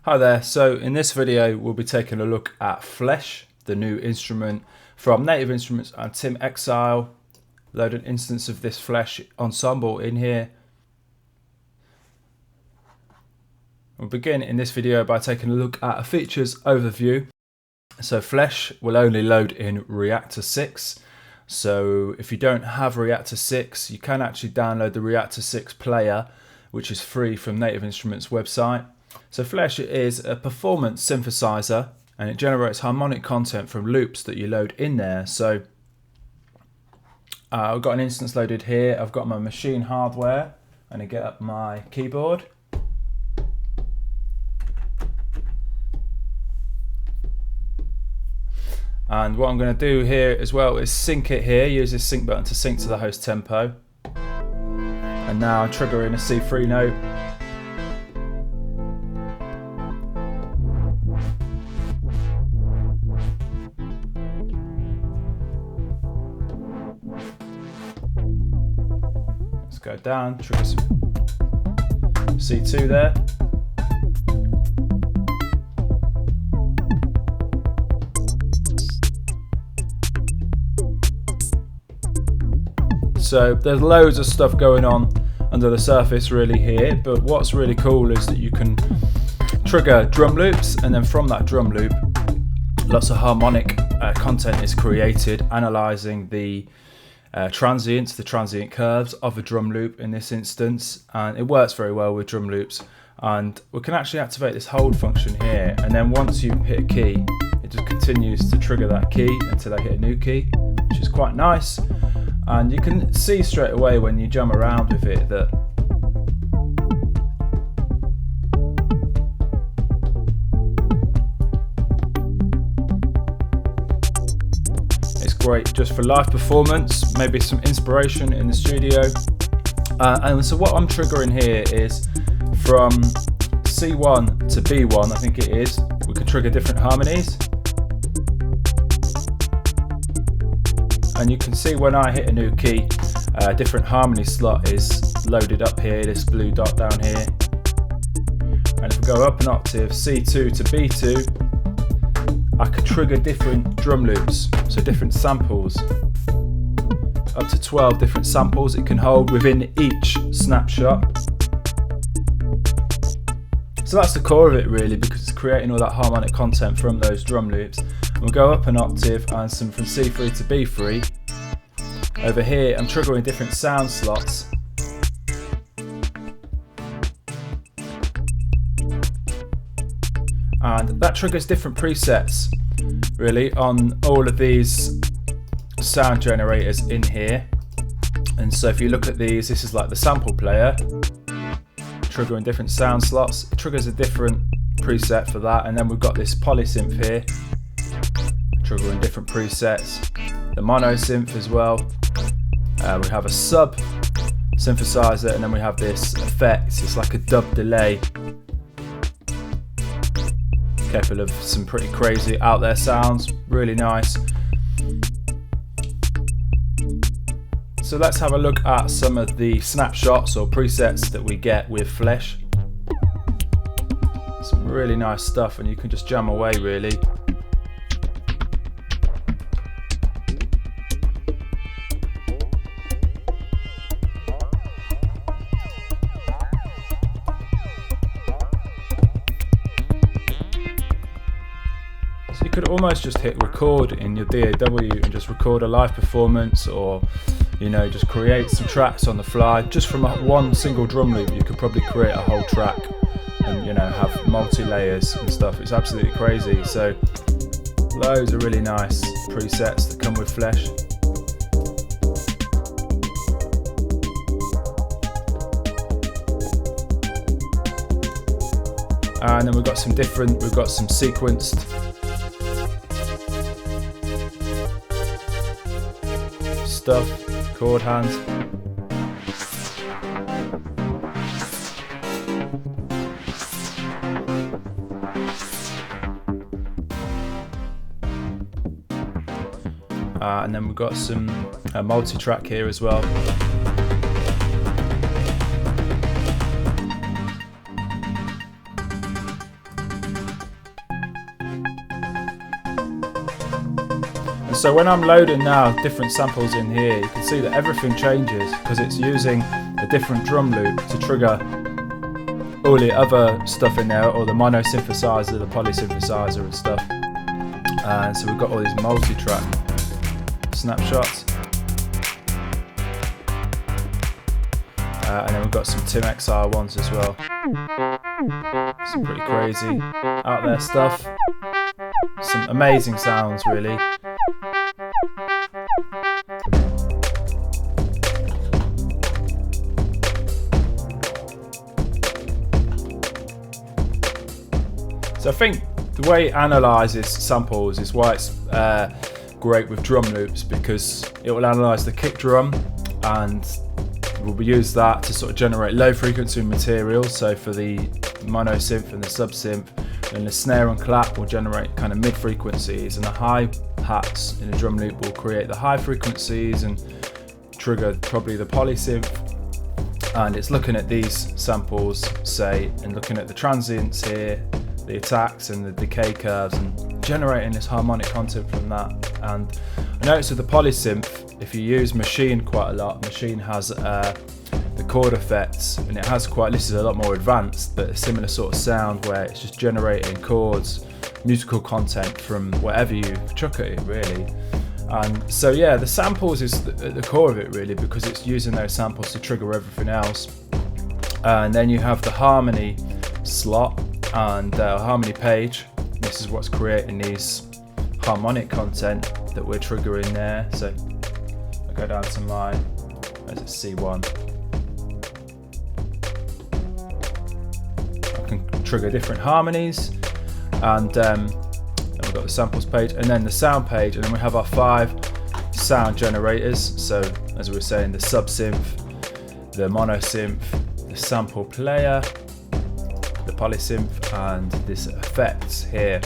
Hi there, so in this video we'll be taking a look at Flesh, the new instrument from Native Instruments and Tim Exile. Load an instance of this Flesh ensemble in here. We'll begin in this video by taking a look at a features overview. So Flesh will only load in REAKTOR 6. So if you don't have REAKTOR 6, you can actually download the REAKTOR 6 player, which is free from Native Instruments website. So Flesh is a performance synthesizer and it generates harmonic content from loops that you load in there. So I've got an instance loaded here. I've got my machine hardware and I get up my keyboard. And what I'm going to do here as well is sync it here. Use this sync button to sync to the host tempo. And now I'm triggering a C3 note. Let's go down, trigger some C2 there. So there's loads of stuff going on under the surface really here, but what's really cool is that you can trigger drum loops, and then from that drum loop lots of harmonic content is created, analysing the transients, the transient curves of a drum loop in this instance, and it works very well with drum loops. And we can actually activate this hold function here, and then once you hit a key it just continues to trigger that key until I hit a new key, which is quite nice. And you can see straight away when you jam around with it that it's great just for live performance, maybe some inspiration in the studio. And so what I'm triggering here is from C1 to B1, I think it is, we can trigger different harmonies. And you can see when I hit a new key, a different harmony slot is loaded up here, this blue dot down here. And if we go up an octave, C2 to B2, I could trigger different drum loops, so different samples. Up to 12 different samples it can hold within each snapshot. So that's the core of it really, because it's creating all that harmonic content from those drum loops. We'll go up an octave and some from C3 to B3. Over here I'm triggering different sound slots. And that triggers different presets really on all of these sound generators in here. And so if you look at these, this is like the sample player, triggering different sound slots. It triggers a different preset for that. And then we've got this polysynth here, triggering different presets. The mono synth as well. We have a sub synthesizer, and then we have this effect. It's like a dub delay, capable of some pretty crazy out there sounds. Really nice. So let's have a look at some of the snapshots or presets that we get with Flesh. Some really nice stuff, and you can just jam away really. So you could almost just hit record in your DAW and just record a live performance, or just create some tracks on the fly. Just from one single drum loop you could probably create a whole track and have multi-layers and stuff. It's absolutely crazy. So loads of really nice presets that come with Flesh. And then we've got some sequenced stuff, chord hands. And then we've got some multi-track here as well. And So when I'm loading now different samples in here, you can see that everything changes because it's using a different drum loop to trigger all the other stuff in there, or the mono synthesizer, the poly synthesizer and stuff. So we've got all these multi-track snapshots. And then we've got some Tim Exile ones as well. Some pretty crazy out there stuff. Some amazing sounds really. So I think the way it analyses samples is why it's great with drum loops, because it will analyse the kick drum and we'll use that to sort of generate low frequency material. So for the mono synth and the sub synth, and the snare and clap will generate kind of mid frequencies, and the hi hats in the drum loop will create the high frequencies and trigger probably the poly synth. And it's looking at these samples, say, and looking at the transients here, the attacks and the decay curves, and generating this harmonic content from that. And I noticed with the poly synth, if you use Machine quite a lot, Machine has the chord effects, and it has quite, this is a lot more advanced, but a similar sort of sound where it's just generating chords, musical content from whatever you chuck at it really. And so yeah, the samples is at the core of it really, because it's using those samples to trigger everything else. And then you have the harmony slot and harmony page. This is what's creating these harmonic content that we're triggering there. So I go down to my, where's it, C1. I can trigger different harmonies, and then we've got the samples page, and then the sound page, and then we have our 5 sound generators. So as we were saying, the sub synth, the mono synth, the sample player, the poly synth, and this effects here.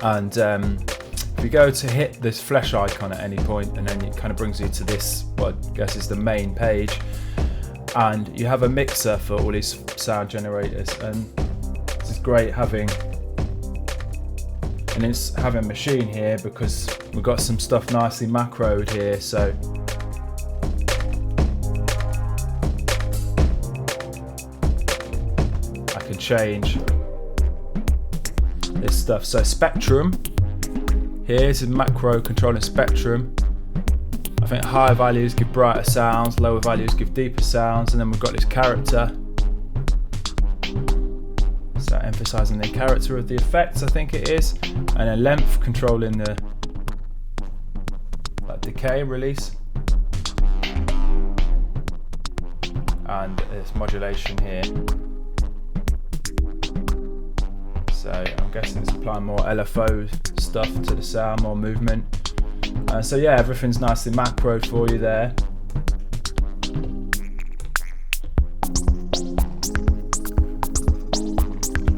And if you go to hit this flash icon at any point, and then it kind of brings you to this, what I guess is the main page, and you have a mixer for all these sound generators. And this is great having, and it's having Machine here because we've got some stuff nicely macroed here. So I can change this stuff. So spectrum, here's a macro controlling spectrum. I think higher values give brighter sounds, lower values give deeper sounds, and then we've got this character. So emphasizing the character of the effects, I think it is, and then length controlling the decay release, and there's modulation here. So I'm guessing it's applying more LFO stuff to the sound, more movement. So yeah, everything's nicely macroed for you there.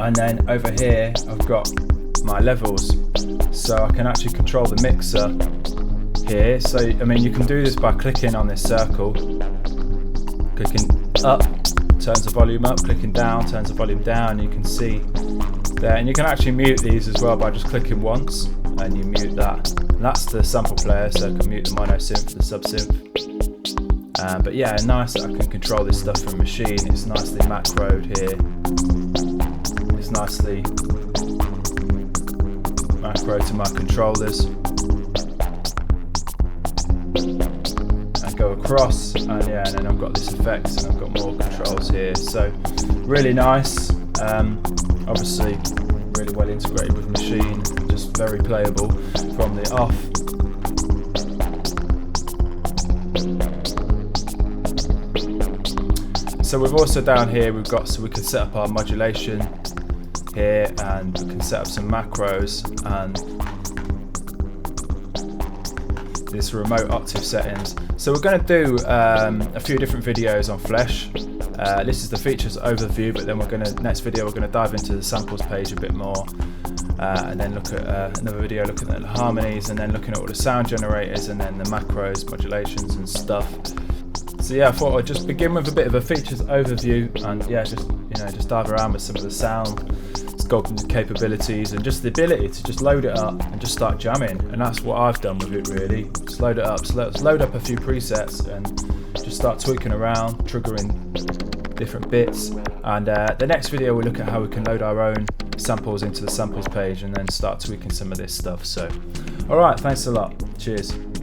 And then over here I've got my levels, so I can actually control the mixer here. So I mean, you can do this by clicking on this circle, clicking up turns the volume up, clicking down turns the volume down. You can see there, and you can actually mute these as well by just clicking once and you mute that. And that's the sample player, so I can mute the mono synth, the sub synth. But yeah, nice that I can control this stuff from Machine. It's nicely macroed here. It's nicely macro to my controllers. And go across, and yeah, and then I've got this effects, and I've got more controls here. So really nice. Obviously really well integrated with Machine, just very playable from the off. So we've also down here, we've got, so we can set up our modulation here, and we can set up some macros and this remote octave settings. So we're going to do a few different videos on Flesh. This is the features overview, but then next video we're going to dive into the samples page a bit more, and then look at another video looking at the harmonies, and then looking at all the sound generators, and then the macros, modulations and stuff. So yeah, I thought I'd just begin with a bit of a features overview, and yeah, just dive around with some of the sound. It's cognitive capabilities and just the ability to just load it up and just start jamming. And that's what I've done with it really. Just load it up. So let's load up a few presets and just start tweaking around, triggering different bits. And the next video we'll look at how we can load our own samples into the samples page and then start tweaking some of this stuff. So alright, thanks a lot. Cheers.